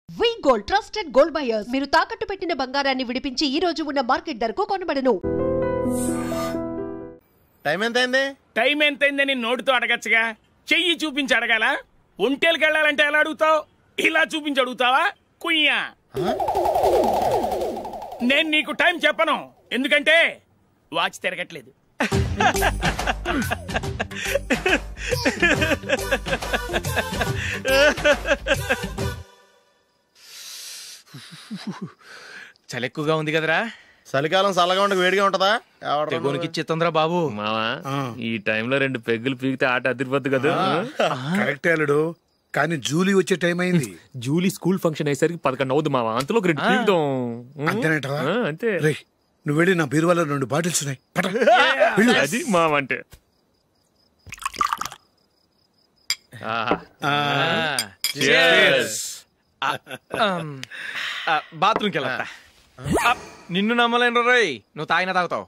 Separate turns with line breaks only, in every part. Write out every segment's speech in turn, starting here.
వి gold trusted gold buyers మీరు తాకట్టు పెట్టిన బంగారాన్ని విడిపించి ఈ రోజు ఉన్న మార్కెట్ ధరకు కొనబడను.
టైం ఎంతైందని నోటితో అడగచ్చుగా, చెయ్యి చూపించి అడగాల? ఒంటేలకు వెళ్ళాలంటే ఎలా అడుగుతావు? ఇలా చూపించి అడుగుతావా? కుయ్యా, నేను నీకు టైం చెప్పను, ఎందుకంటే వాచ్ తిరగట్లేదు.
చలి ఎక్కువగా ఉంది కదరా.
చలికాలం చల్లగా ఉండక వేడిగా ఉంటదా?
తెగోనికి చిత్తంద్రా బాబు.
మావా, ఈ టైంలో 2 పెగ్గులు పీకితే ఆట అదిరిపోద్దు కదా.
కరెక్ట్ అల్లుడు, కానీ జూలీ వచ్చే టైం అయింది.
జూలీ స్కూల్ ఫంక్షన్ అయ్యేసరికి 11 అవుద్ది మావా, అంతలో 2 పీకుదాం.
అంతేనేటవా?
అంతే.
రే, నువ్వు వెళ్ళి నా బీరువాలో 2 బాటిల్స్ ఉన్నాయి,
అది మావా అంటే.
బాత్రూమ్కి వెళ్ళా. నిన్ను నమ్మలేను రోయ్, నువ్వు తాగినా తాగుతావు.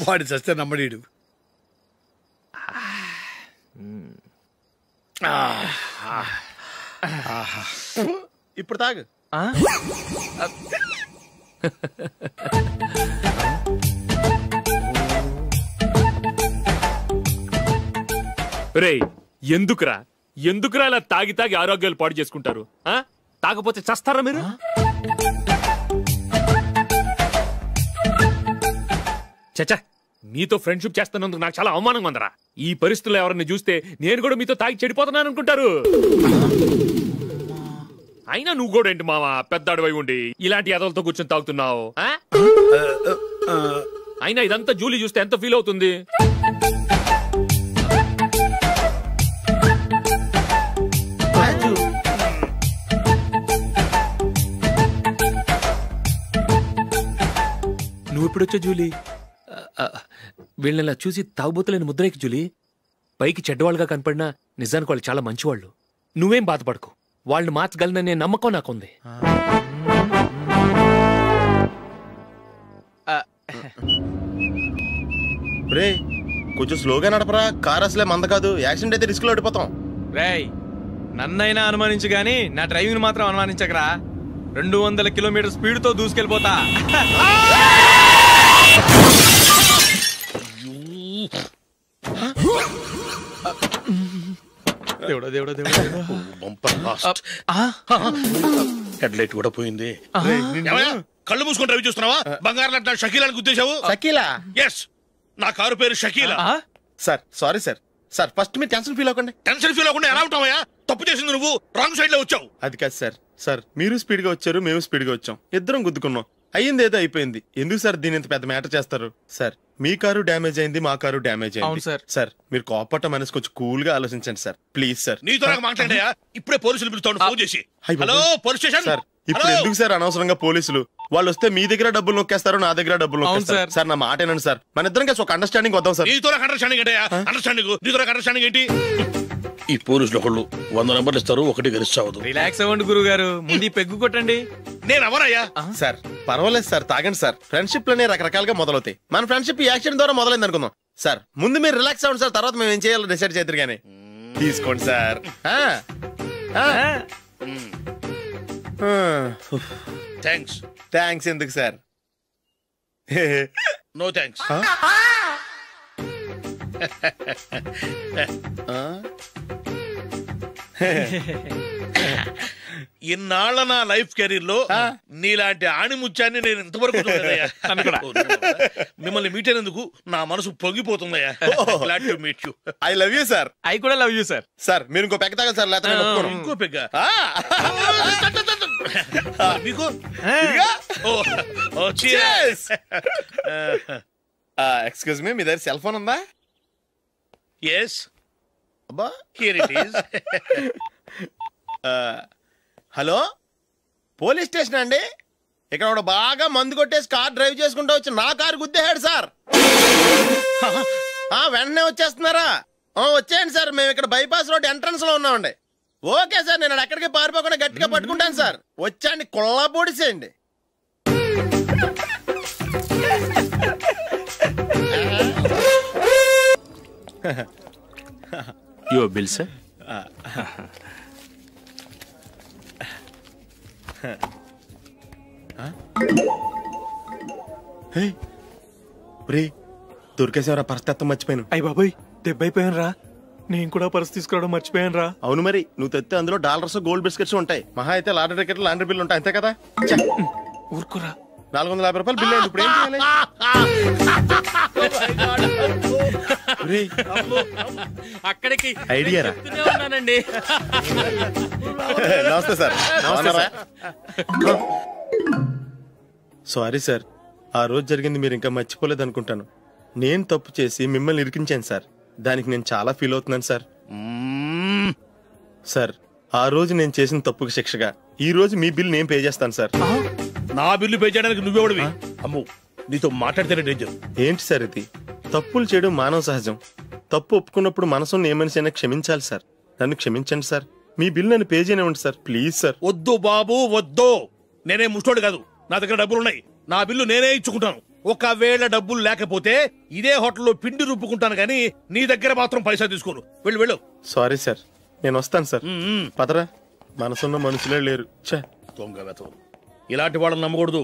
వాడి చస్తే నమ్మడీడు.
ఇప్పుడు తాగు.
రేయ్, ఎందుకురా ఇలా తాగి తాగి ఆరోగ్యాలు పాడు చేసుకుంటారు? తాగపోతే చస్తారా మీరు? చచ్చా, మీతో ఫ్రెండ్షిప్ చేస్తున్నందుకు నాకు చాలా అవమానంగా ఉందరా. ఈ పరిస్థితుల్లో ఎవరిని చూస్తే నేను కూడా మీతో తాగి చెడిపోతున్నాను అనుకుంటారు. అయినా నువ్వు కూడా ఏంటి మావా, పెద్ద అడవై ఉండి ఇలాంటి ఎదలతో కూర్చొని తాగుతున్నావు? అయినా ఇదంతా జూలీ చూస్తే ఎంత ఫీల్ అవుతుంది? నువ్వు ఎప్పుడొచ్చా జూలీ? వీళ్ళని చూసి తాగుబోతులేని ముద్రేకి జూలీ. పైకి చెడ్డవాళ్ళుగా కనపడినా నిజానికి వాళ్ళు చాలా మంచివాళ్ళు. నువ్వేం బాధపడకు, వాళ్ళని మార్చగలననే నమ్మకం నాకుంది.
రే, కొంచెం స్లోగా నడపరా, కార్ అసలే మంద కాదు. యాక్సిడెంట్ అయితే రిస్క్ లో ఓడిపోతాం.
రేయ్, నన్నైనా అనుమానించు గాని నా డ్రైవింగ్ మాత్రం అనుమానించకరా. 200 కిలోమీటర్ స్పీడ్ తో దూసుకెళ్ళిపోతా.
హెడ్ లైట్ కూడా పోయింది.
కళ్ళు మూసుకొని రవి చూస్తున్నావా? బంగారం లాంటి షకీలాని గుర్తించావు?
షకీలా?
ఎస్, నా కారు పేరు Shakeela.
Sir sorry sir. Sir first మీరు టెన్షన్ ఫీల్ అవ్వకండి.
టెన్షన్ ఫీల్ అవ్వకుండా ఎలా ఉంటావా? తప్పు చేసింది నువ్వు, రాంగ్ సైడ్ లో వచ్చావు.
అది కాదు సార్. సార్ మీరు స్పీడ్ గా వచ్చారు, మేము స్పీడ్ గా వచ్చాం, ఇద్దరం గుద్దుకున్నాం. అయ్యింది ఏదో అయిపోయింది. ఎందుకు సార్ దీని ఇంత పెద్ద మ్యాటర్ చేస్తారు? సార్ మీ కారు డ్యామేజ్ అయింది, మా కారు డ్యామేజ్ అయింది. సార్ మీరు కోపట్ట మనసు కొంచెం కూల్ గా ఆలోచించండి సార్, ప్లీజ్ సార్.
నీతో నాకు మాట్లాడాయా? ఇప్పుడే పోలీసులు పిలుస్తాను, ఫోన్ చేసి. Hello police station.
సార్ ఇప్పుడు ఎందుకు సార్ అనవసరంగా పోలీసులు? వాళ్ళు వస్తే మీ దగ్గర డబ్బులు నొక్కేస్తారు, నా దగ్గర డబ్బులు నొక్కేస్తారు. సార్ నా మాట ఏనండి సార్, మన ఇద్దరం కలిసి ఒక అండర్స్టాండింగ్ వద్దాం సార్.
నీతో నాకు అండర్స్టాండింగ్ ఏంటయ్యా? అండర్స్టాండింగ్ నీతో నాకు అండర్స్టాండింగ్ ఏంటి?
ఈ పోలీసులు ఒకళ్ళు 100 నెంబర్లు ఇస్తారు, ఒకటి గెలిచావదు.
రిలాక్స్ అవ్వండి గురువు గారు, ముందు పెగ్గు కొట్టండి.
నేను ఎవరయ్యా?
సార్ పర్వాలేదు సార్, తాగండి సార్. ఫ్రెండ్షిప్ లోనే రకరకాలుగా మొదలవుతాయి. మన ఫ్రెండ్షిప్ ఈ యాక్సిడెంట్ ద్వారా మొదలైంది అనుకుందాం. సార్ ముందు మీరు రిలాక్స్ అవ్వండి సార్, తర్వాత మేము ఏం చేయాలో డిసైడ్ చేద్దరు గానీ. తీసుకోండి సార్. థ్యాంక్స్ ఎందుకు సార్?
No thanks. ఇన్నాళ్ళ నా లైఫ్ కెరీర్ లో నీలాంటి ఆణిముత్యాన్ని నేను ఇంతవరకు చూడలేదయ్యా. మిమ్మల్ని మీట్ అయినందుకు నా మనసు పొంగిపోతుందయ్యా. Glad to meet you.
I love you sir.
I కూడా లవ్ యూ సార్.
సార్ మీరు ఇంకో పెగ్గ తాగండి సార్, లేకపోతే
ఇంకో పెగ్గ మీకు.
ఎక్స్క్యూజ్ మీ, మీ దగ్గర సెల్ ఫోన్ ఉందా?
ఎస్, అబ్బా here it is.
Hello, police station అండి. ఇక్కడ ఒకడు బాగా మందు కొట్టేసి కార్ డ్రైవ్ చేసుకుంటూ వచ్చి నా కారు గుద్దేశాడు సార్. వెంటనే వచ్చేస్తున్నారా? వచ్చేయండి సార్, మేము ఇక్కడ బైపాస్ రోడ్ ఎంట్రన్స్ లో ఉన్నామండి. ఓకే సార్, నేను ఎక్కడికి పారిపోకుండా గట్టిగా పట్టుకుంటాను సార్. వచ్చాండి, కుళ్ళ పొడిసేయండి.
Your bill, sir?
దొరికేసేవరా పరిస్థితి మర్చిపోయాను.
అయ్య బాబాయ్ దెబ్బైపోయాను రా. నేను కూడా పర్స్ తీసుకురావడం మర్చిపోయాను రా.
అవును మరి నువ్వు తెస్తే అందులో డాలర్స్ గోల్డ్ బిస్కెట్స్ ఉంటాయి. మహా అయితే లాటరీ టికెట్ లాండ్రీ బిల్లు ఉంటాయి అంతే కదా.
ఊరుకురా.
450 రూపాయలు బిల్లు అయింది. ఇప్పుడు ఏం చేయాలి?
అక్కడికి
ఐడియా రా.
ఉన్నానండి.
నమస్తే సార్. సారీ సార్, ఆ రోజు జరిగింది మీరు ఇంకా మర్చిపోలేదు అనుకుంటాను. నేను తప్పు చేసి మిమ్మల్ని ఇరికించాను సార్. దానికి నేను చాలా ఫీల్ అవుతున్నాను సార్. సార్ ఆ రోజు నేను చేసిన తప్పుకి శిక్షగా ఈ రోజు మీ బిల్ నేను పే చేస్తాను సార్.
నా బిల్లు పే చేయడానికి నువ్వెవడివి? అమ్మో, నీతో మాట్లాడితేనే డేంజర్.
ఏంటి సార్ ఇది? తప్పులు చేయడం మానవ సహజం. తప్పు ఒప్పుకున్నప్పుడు మనసుని ఏ మనిషి అయినా క్షమించాలి సార్. నన్ను క్షమించండి సార్. మీ బిల్ నన్ను పే చేయనివ్వండి సార్ ప్లీజ్ సార్.
వద్దు బాబు వద్దు. నేనే ముష్టోడు కాదు, నా దగ్గర డబ్బులున్నాయి. నా బిల్లు నేనే ఇచ్చుకుంటాను. ఒకవేళ డబ్బులు లేకపోతే ఇదే హోటల్లో పిండి రుబ్బుకుంటాను కానీ నీ దగ్గర మాత్రం పైసా తీసుకోను. వెళ్ళు వెళ్ళు.
సారీ సార్, నేను వస్తాను సార్. పదరా, మనసున్న మనుషులే లేరు.
దొంగ వెతవు. ఇలాంటి వాళ్ళని నమ్మకూడదు.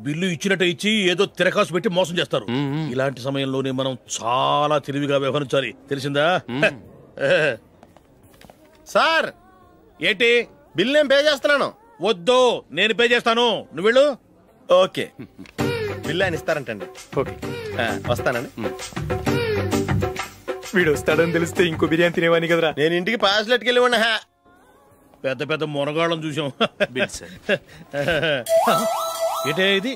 బిల్లు ఇచ్చినట్టు ఇచ్చి ఏదో తిరకాసు పెట్టి మోసం చేస్తారు. ఇలాంటి సమయంలోనే మనం చాలా తెలివిగా వ్యవహరించాలి, తెలిసిందా?
సార్
ఏంటి?
బిల్ నేను పే చేస్తున్నాను.
వద్దు, నేను పే చేస్తాను. నువ్వు వెళ్ళు.
ఓకే, బిల్ ఆయన ఇస్తారంటండి.
ఓకే
వస్తానండి.
వీడు వస్తాడని తెలిస్తే ఇంకో బిర్యానీ తినేవాని కదరా.
నేను ఇంటికి పాస్లెట్కి వెళ్ళి ఉన్నా.
పెద్ద పెద్ద మొనగాళ్ళం చూసాం. ఏంటే ఇది?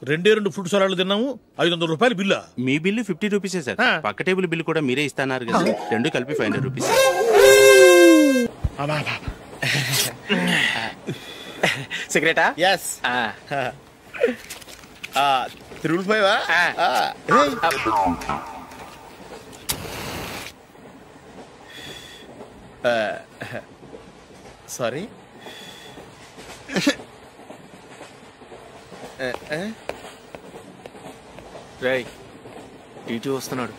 2 ఫుడ్ సలాడ్లు తిన్నాము, 500 రూపాయలు బిల్లా?
మీ బిల్లు 50 రూపీసే సార్. పక్క టేబుల్ బిల్లు కూడా మీరే ఇస్తాన్నారు కదా, రెండు కలిపి 500 రూపీస్.
సిగరెటా?
ఎస్. 355 సారీ.
రై టీటీ వస్తున్నాడు.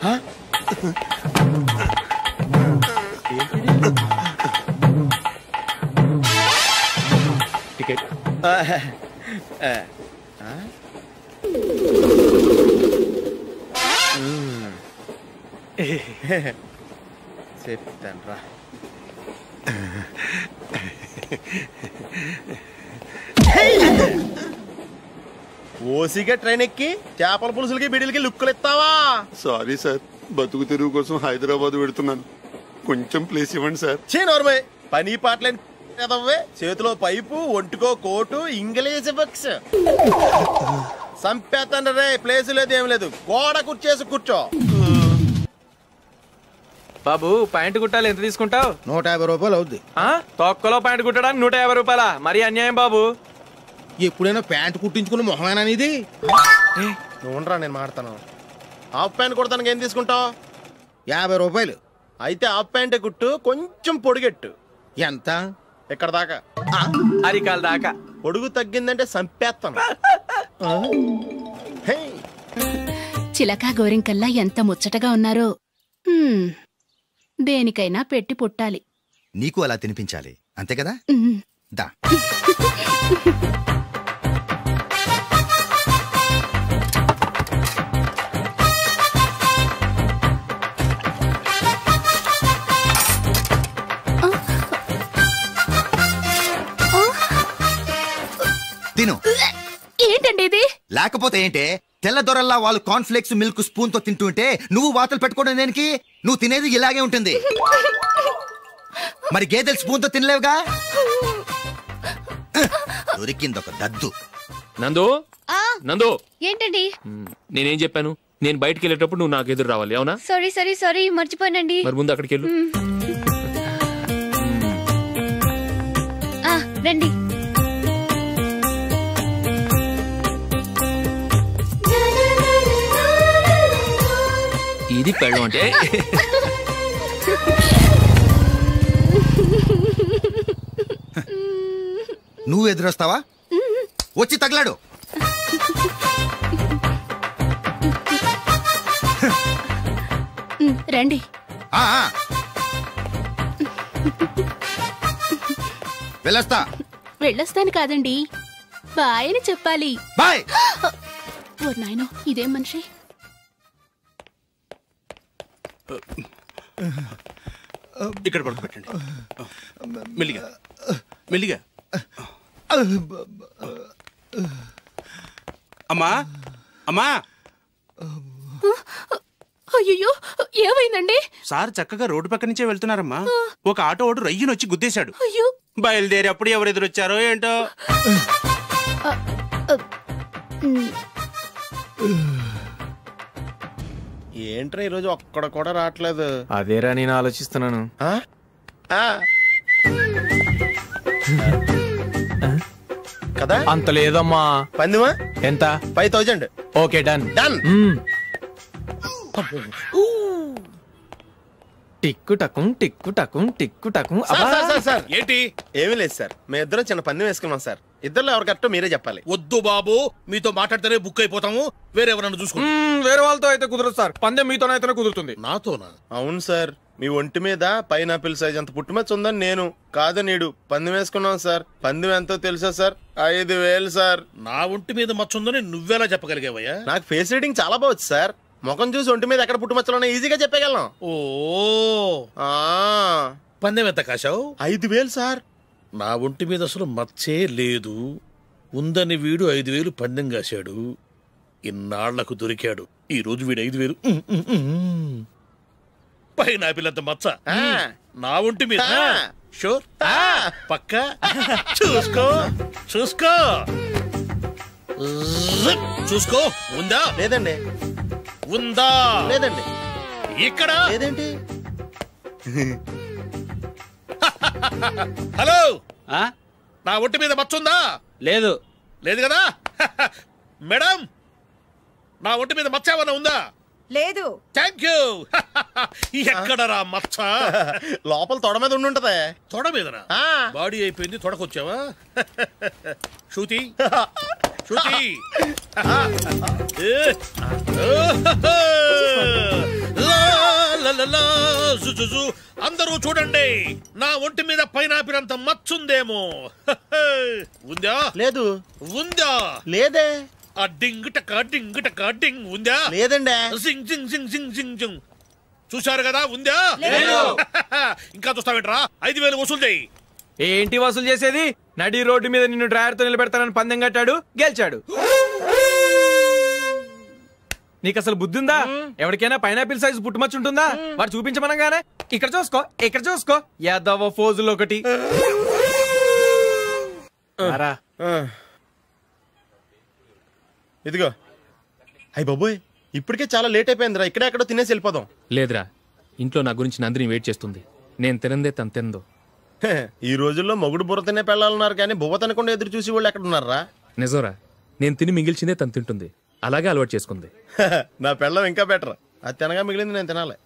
టికెట్.
చెప్తాను రా. ఓసిగా ట్రైన్ ఎక్కి చేపల పులుసులకి బిడిలకి లుక్కులు ఇస్తావా?
సారీ సార్, బతుకు తెరువు కోసం హైదరాబాద్ పెడుతున్నాను, కొంచెం ప్లేస్ ఇవ్వండి సార్.
నోర్మై, పని పాటలేని కదవ్వే. చేతిలో పైపు, ఒంటికో కోటు, ఇంగ్లీష్ బుక్స్. సంపేతండ్రి రే, ప్లేస్ లేదు ఏం లేదు. గోడ కుర్చేసి కూర్చో.
బాబు ప్యాంటు కుట్టాలి, ఎంత తీసుకుంటావు?
150 రూపాయలు అవుద్ది.
తొక్కలో ప్యాంటు కుట్టడానికి 150 రూపాయలా? మరి అన్యాయం బాబు.
ఎప్పుడైనా ప్యాంటు కుట్టించుకున్న మొహమేనా ఇది?
నువ్వురా, నేను మాడతాను. హాఫ్ ప్యాంట్ కుడతానికి ఏం తీసుకుంటావు?
50 రూపాయలు.
అయితే హాఫ్ ప్యాంటే కుట్టు, కొంచెం పొడిగెట్టు.
ఎంత?
ఎక్కడ దాకా?
అరికాల దాకా.
పొడుగు తగ్గిందంటే సంపేస్తాను.
చిలకా గోరింకల్లా ఎంత ముచ్చటగా ఉన్నారో. దేనికైనా పెట్టి పుట్టాలి.
నీకు అలా తినిపించాలి, అంతే కదా? దా. తిను.
ఏంటండి ఇది?
లేకపోతే ఏంటే, తెల్లదొరల్లా వాళ్ళు కార్న్ఫ్లేక్స్ మిల్క్ స్పూన్ తో తింటుంటే నువ్వు వాతలు పెట్టుకోవడం దేనికి? నువ్వు తినేది ఇలాగే ఉంటుంది. మరి గేదెలు స్పూన్ తో తినలేవుగా. దొరికిందొక దద్దు.
నందు, నందు,
ఏంటండి?
నేనేం చెప్పాను? నేను బయటికి వెళ్ళేటప్పుడు నువ్వు నాకు ఎదురు రావాలి, అవునా?
సారీ సారీ సారీ, మర్చిపోయానండి.
మరి ముందు అక్కడికి వెళ్ళు.
రండి.
ఇది పెళ్ళం అంటే.
నువ్వు ఎదురొస్తావా? వచ్చి తగలాడు.
రండి.
వెళ్ళొస్తా.
వెళ్ళొస్తాను కాదండి, బాయ్ అని చెప్పాలి.
బాయ్.
ఓ నాయనో, ఇదేం మనిషి.
ఇక్కడ పడుకోబెట్టండి. మెల్లిగా మెల్లిగా. అమ్మా అమ్మా.
అయ్యో, ఏమైందండి?
సార్ చక్కగా రోడ్డు పక్క నుంచే వెళ్తున్నారమ్మా. ఒక ఆటో ఓడు రయ్యనొచ్చి గుద్దేశాడు.
అయ్యో.
బయలుదేరి అప్పుడు ఎవరు ఎదురొచ్చారో ఏంటో.
ఏంట్రా ఈరోజు ఒక్కడ కూడా రావట్లేదు?
అదేరా నేను ఆలోచిస్తున్నాను.
కదా
అంత లేదమ్మా.
పందిమా
ఎంత?
5000.
Okay, done
done.
టిక్కు టకుం టిక్కు టకుం టిక్కు టకుం.
సార్
ఏంటి?
ఏమీ లేదు సార్, మేము ఇద్దరం చిన్న పందెం వేసుకున్నాం సార్. ఇద్దరు ఎవరు కరెక్టో మీరే చెప్పాలి.
వద్దు బాబు, మీతో మాట్లాడితేనే బుక్ అయిపోతాము. వేరే ఎవరన్నా చూసుకుంటాం.
వేరే వాళ్ళతో అయితే కుదరదు సార్, పందెం మీతోనైతేనే కుదురుతుంది.
నాతోనా?
అవును సార్, మీ ఒంటి మీద పైనాపిల్ సైజ్ అంత పుట్టుమచ్చ ఉందని నేను కాదు నీడు పందెం వేసుకున్నాం సార్. పందెం ఎంతో తెలుసా సార్? 5000 సార్.
నా ఒంటి మీద మచ్చ ఉందని నువ్వెలా చెప్పగలిగావయ్యా?
నాకు ఫేస్ రీడింగ్ చాలా బాగుంది సార్. ముఖం చూసి ఒంటి మీద ఎక్కడ పుట్టుమచ్చలో ఈజీగా చెప్పగలను.
ఓ, పందెం ఎంత కాశావు?
5000 సార్.
నా ఒంటి మీద అసలు మచ్చే లేదు. ఉందని వీడు 5000 పందెం కాశాడు. ఇన్నాళ్లకు దొరికాడు. ఈ రోజు వీడు 5000. పైన పిల్లంత మచ్చ నా ఒంటి మీద. షూర్? పక్క చూసుకో చూసుకో చూసుకో. ఉందా?
లేదండి.
ఉందా?
లేదండి.
ఇక్కడ
లేదేంటి?
హలో, నా ఒంటి మీద మచ్చ ఉందా?
లేదు.
లేదు కదా? మేడం, నా ఒంటి మీద మచ్చ ఏమన్నా ఉందా?
లేదు.
Thank you. ఎక్కడరా మచ్చ?
లోపల తొడ మీద ఉండుంటదే.
తొడ మీదనా? బాడీ అయిపోయింది, తొడకొచ్చావా? శృతి శృతి. అందరూ చూడండి, నా ఒంటి మీద పైనాపిల్ అంత మచ్చుందేమో. ఉందా?
లేదు.
ఉందా?
లేదే.
ఆ డింగ్ టక డింగ్ టక డింగ్ ఉందా?
లేదండి.
జింగ్ జింగ్ జింగ్ జింగ్ జింగ్ జింగ్. చూశారు కదా? ఉందా? ఇంకా చూస్తావేంట్రా? 5000 వసూలు చేయి.
ఏంటి వసూలు చేసేది? నడి రోడ్డు మీద నిన్ను డ్రైవర్తో నిలబెడతానని పందెం కట్టాడు, గెలిచాడు. నీకు అసలు బుద్ధి ఉందా? ఎవరికైనా పైనాపిల్ సైజ్ పుట్టుమచ్చు ఉంటుందా? వాడు చూపించమనగానే ఇక్కడ చూసుకో ఇక్కడ చూసుకో యాదవ ఫోజులు ఒకటి.
ఇదిగో. అయ్య బాబోయ్, ఇప్పటికే చాలా లేట్ అయిపోయిందిరా. ఇక్కడే ఎక్కడో తినేసి వెళ్ళిపోదాం.
లేదురా, ఇంట్లో నా గురించి నందిని వెయిట్ చేస్తుంది. నేను తినందే తను తిందో.
ఈ రోజుల్లో మొగుడు బుర్ర తినే పెళ్ళాలన్నారు కానీ బువ్వ తినకుండా ఎదురు చూసి వాళ్ళు ఎక్కడ ఉన్నారా?
నిజంరా, నేను తిని మిగిల్చిందే తను తింటుంది. అలాగే అలవాటు చేసుకుంది.
నా పెళ్ళం ఇంకా బెటర్. అది తినగా మిగిలింది నేను తినాలి.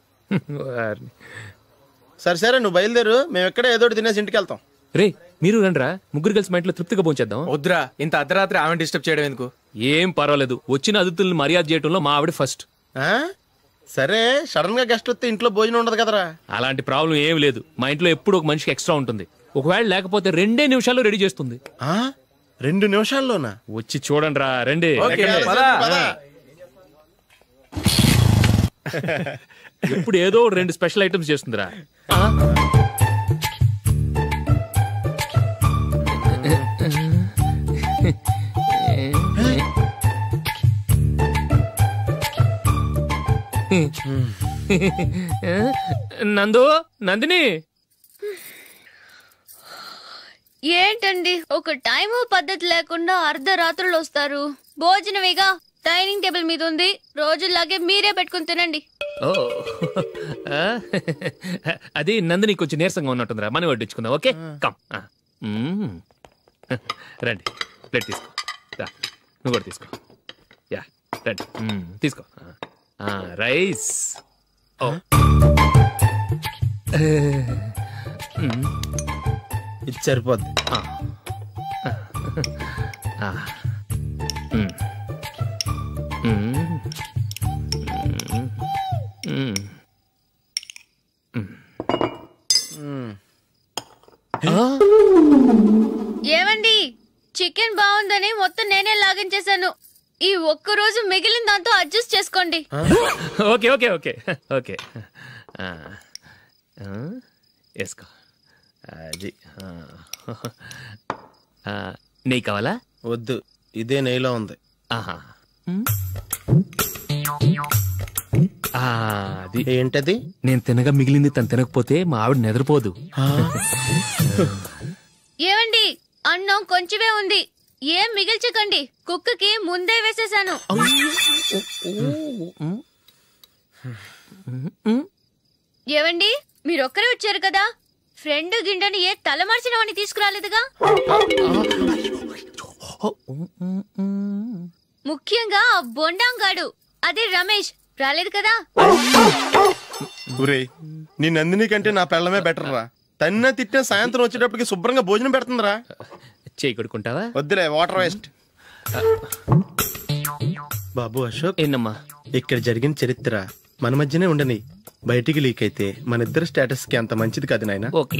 సరే సరే, నువ్వు బయలుదేరు. మేము ఎక్కడ ఏదో తినేసి ఇంటికి వెళ్తాం.
రే, మీరు రండిరా, ముగ్గురు కలిసి మా ఇంట్లో తృప్తిగా పోంచేద్దాం.
వద్దురా, ఇంత అర్ధరాత్రి ఆమె డిస్టర్బ్ చేయడం ఎందుకు?
ఏం పర్వాలేదు, వచ్చిన అతిథులను మర్యాద చేయడంలో మా ఆవిడ ఫస్ట్.
సరే, సడన్ గా గెస్ట్ వస్తే ఇంట్లో భోజనం ఉండదు కదరా?
అలాంటి ప్రాబ్లం ఏం లేదు. మా ఇంట్లో ఎప్పుడు ఒక మనిషికి ఎక్స్ట్రా ఉంటుంది. ఒకవేళ లేకపోతే 2 నిమిషాల్లో రెడీ చేస్తుంది.
2 నిమిషాల్లోనా?
వచ్చి చూడండి రా, రండి. ఎప్పుడు ఏదో 2 స్పెషల్ ఐటమ్స్ చేస్తుందిరా. నందు, నందిని.
ఏంటండి ఒక టైము పద్ధతి లేకుండా అర్ధరాత్రులు వస్తారు? భోజనమేగా డైనింగ్ టేబుల్ మీద ఉంది, రోజుల్లాగే మీరే పెట్టుకుని తినండి.
ఓ, అది నందిని కొంచెం నీరసంగా ఉన్నట్టుందిరా, మనీ వడ్డించుకుందాం. Okay, come. రండి, ప్లేట్ తీసుకో. నువ్వు కూడా తీసుకో. యా, రండి, తీసుకో. రైస్.
ఇది సరిపోద్ది.
ఏమండి, చికెన్ బాగుందని మొత్తం నేనే లాగించేశాను. ఈ ఒక్క రోజు మిగిలిన దాంతో అడ్జస్ట్ చేసుకోండి.
ఓకే ఓకే ఓకే ఓకే వేసుకో. అది నెయ్యి కావాలా?
వద్దు, ఇదే నెయ్యిలో ఉంది.
ఆహా, అది
ఏంటది?
నేను తినగా మిగిలింది తను తినకపోతే మా ఆవిడ నిద్రపోదు.
ఏమండి, అన్నం కొంచెమే ఉంది, ఏం మిగిల్చకండి. కుక్కకి ముందే వేసేసాను. ఏవండి, మీరొక్కరే వచ్చారు కదా, ఫ్రెండ్ గిండెని ఏ తలమార్చిన వాడిని తీసుకురాలేదుగా? ముఖ్యంగా బొండాంగాడు, అదే రమేష్ రాలేదు కదా?
ఊరే, నీ నందిని కంటే నా పెళ్ళమే బెటర్ రా. తన్న తిట్టిన సాయంత్రం వచ్చేటప్పటికి శుభ్రంగా భోజనం పెడుతుందిరా.
చేయి కొడుకుంటావా?
వద్దులే, వాటర్ వేస్ట్. బాబు అశోక్,
ఏంటమ్మా
ఇక్కడ జరిగిన చరిత్ర మన మధ్యనే ఉండని, బయటికి లీక్ అయితే మన ఇద్దరు స్టేటస్ కి అంత మంచిది కాదు నాయన.
ఓకే.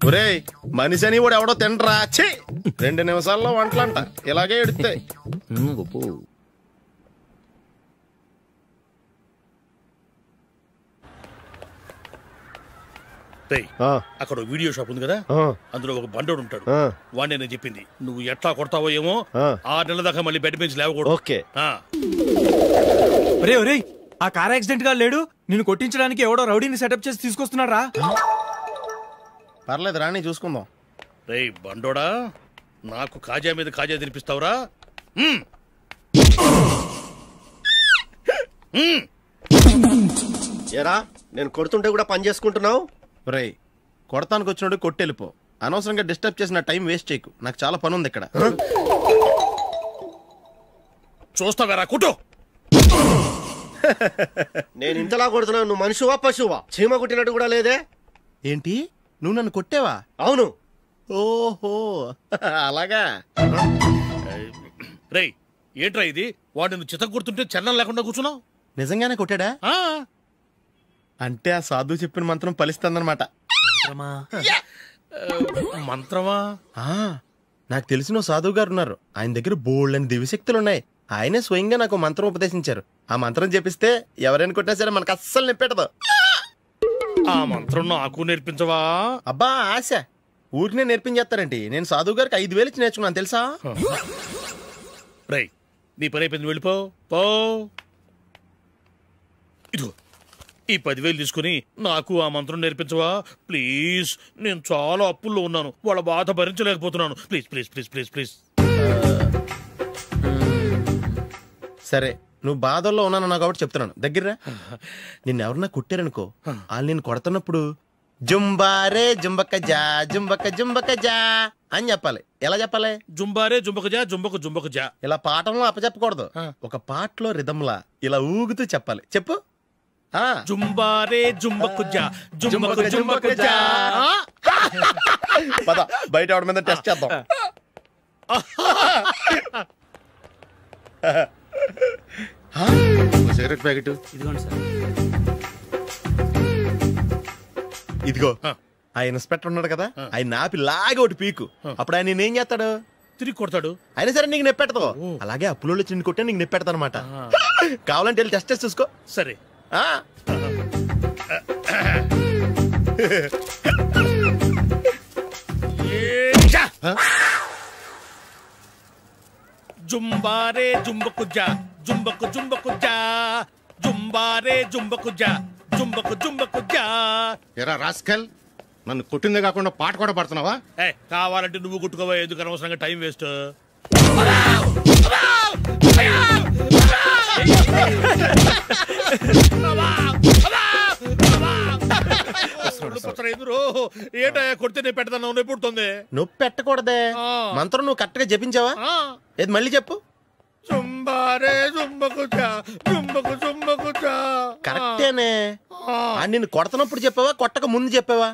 ఒరే, మనిషి అని కూడా ఎవడో తినరా. 2 నిమిషాల్లో వంటలంట, ఇలాగే ఎడుతాయి.
అక్కడ వీడియో షాప్ ఉంది కదా, అందులో ఒక బండోడు ఉంటాడు. వాడిని నేను చెప్పింది, నువ్వు ఎట్లా కొడతావో ఏమో, 6 నెలల దాకా మళ్ళీ బెడ్ బెంచ్ లేవకూడదు.
ఓకే. ఒరే ఒరే, ఆ కార్ యాక్సిడెంట్ గా లేడు, నిన్ను కొట్టించడానికి ఎవడో రౌడీని సెటప్ చేసి తీసుకొస్తున్నారా?
పర్లేదు రాని, చూసుకుందాం.
రే బండోడా, నాకు కాజా మీద కాజా తినిపిస్తావురా?
ఏరా, నేను కొడుతుంటే కూడా పని చేసుకుంటున్నావు?
రే, కొడతానికి వచ్చినోడు కొట్టెళ్ళిపో. అనవసరంగా డిస్టర్బ్ చేసిన టైం వేస్ట్ చేయకు, నాకు చాలా పని ఉంది ఇక్కడ.
చూస్తావేరా కుట్టు.
నేను ఇంతలా కొడుతున్నావు, నువ్వు మనిషివా పశువా? చీమ కుట్టినట్టు కూడా లేదే.
ఏంటి, నువ్వు నన్ను కొట్టేవా?
అవును.
ఓహో, అలాగా.
రే ఏంట్రా ఇది, వాడు నువ్వు చిత్త కొడుతుంటే చలనం లేకుండా కూర్చున్నావు?
నిజంగానే కొట్టాడా? అంటే ఆ సాధువు చెప్పిన మంత్రం ఫలిస్తుందన్నమాట.
మంత్రమా?
నాకు తెలిసిన సాధువు గారు ఉన్నారు, ఆయన దగ్గర బోల్డని దివ్యశక్తులు ఉన్నాయి. ఆయనే స్వయంగా నాకు మంత్రం ఉపదేశించారు. ఆ మంత్రం చెప్పిస్తే ఎవరైనా కొట్టినా సరే మనకు అస్సలు నిప్పెట్టదు.
ఆ మంత్రం నాకు నేర్పించవా?
అబ్బా ఆశ, ఊరినే నేర్పించేస్తారండి. నేను సాధువు గారికి 5,000 ఇచ్చి నేర్చుకున్నాను తెలుసా?
రై, నీ పని అయిపోయింది, వెళ్ళిపో. పో. ఇదిగో ఈ 10,000 తీసుకుని నాకు ఆ మంత్రం నేర్పించవా ప్లీజ్? నేను చాలా అప్పుల్లో ఉన్నాను, వాళ్ళ బాధ భరించలేకపోతున్నాను. Please please please please please.
సరే, నువ్వు బాధల్లో ఉన్నాను నాకు కాబట్టి చెప్తున్నాను. దగ్గర నిన్ను ఎవరన్నా కుట్టారనుకో, వాళ్ళు నేను కొడుతున్నప్పుడు జుంబారే జుంబక జా జుంబక జుంబక జా అని చెప్పాలి. ఎలా చెప్పాలి?
జుంబారే జుంబక జా జుంబక జుంబక జా.
ఇలా పాఠంలో అప్పచెప్పకూడదు, ఒక పాటలో రిధంలా ఇలా ఊగుతూ చెప్పాలి. చెప్పు.
జుంబారే జుంబకు జా జుంబకు జుంబకు జా.
పద బయట ఎవరి మీద టెస్ట్ చేద్దాం.
సిగరెట్ ప్యాకెట్
ఇదిగోండి సార్.
ఇదిగో, ఆ ఇన్స్పెక్టర్ ఉన్నాడు కదా, ఆయన నాపి లాగే ఒకటి పీకు. అప్పుడు ఆయన నేనేం చేస్తాడు?
తిరిగి కొడతాడు.
అయినా సరే నీకు నెప్పెడతావు. అలాగే అప్పులో చిన్న కొట్టే నీకు నెప్పెడతా అనమాట. కావాలంటే వెళ్ళి టెస్ట్ చేసి చూసుకో.
సరే. జుంబారే జుంబకు జా జుంబకు జుంబకు జా జుంబారే జుంబకు జా జుంబకు జుంబకు జా.
ఎరా రాస్కల్, నన్ను కొట్టిందే కాకుండా పాట కూడా పడుతున్నావా?
కావాలంటే నువ్వు కొట్టుకోవా, ఎందుకు అనవసరంగా టైం వేస్ట్. ఏటా కొడితే నేను పెడతాను, నొప్పి పుడుతుంది.
నొప్పి పెట్టకూడదే, మంత్రం నువ్వు కరెక్ట్ గా జపించావా? ఏది మళ్ళీ చెప్పు.
జుంబారే జుంబకు జా జుంబకు జుంబకు జా.
కరెక్టేనే. నిన్ను కొడుతున్నప్పుడు చెప్పావా, కొట్టక ముందు చెప్పావా?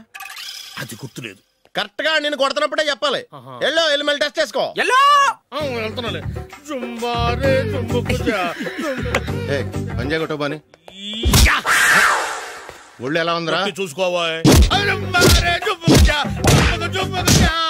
అది గుర్తులేదు.
కరెక్ట్ గా నేను కొడుతున్నప్పుడే చెప్పాలి. వెళ్ళి మళ్ళీ టెస్ట్ చేసుకో.
వెళ్తున్నాలే. జుంబారే జుంబకు జా.
పంజా కొట్టబాని ఒళ్ళు ఎలా ఉందిరా
చూసుకోవా. జుంబారే జుంబకు జా మొగల్యా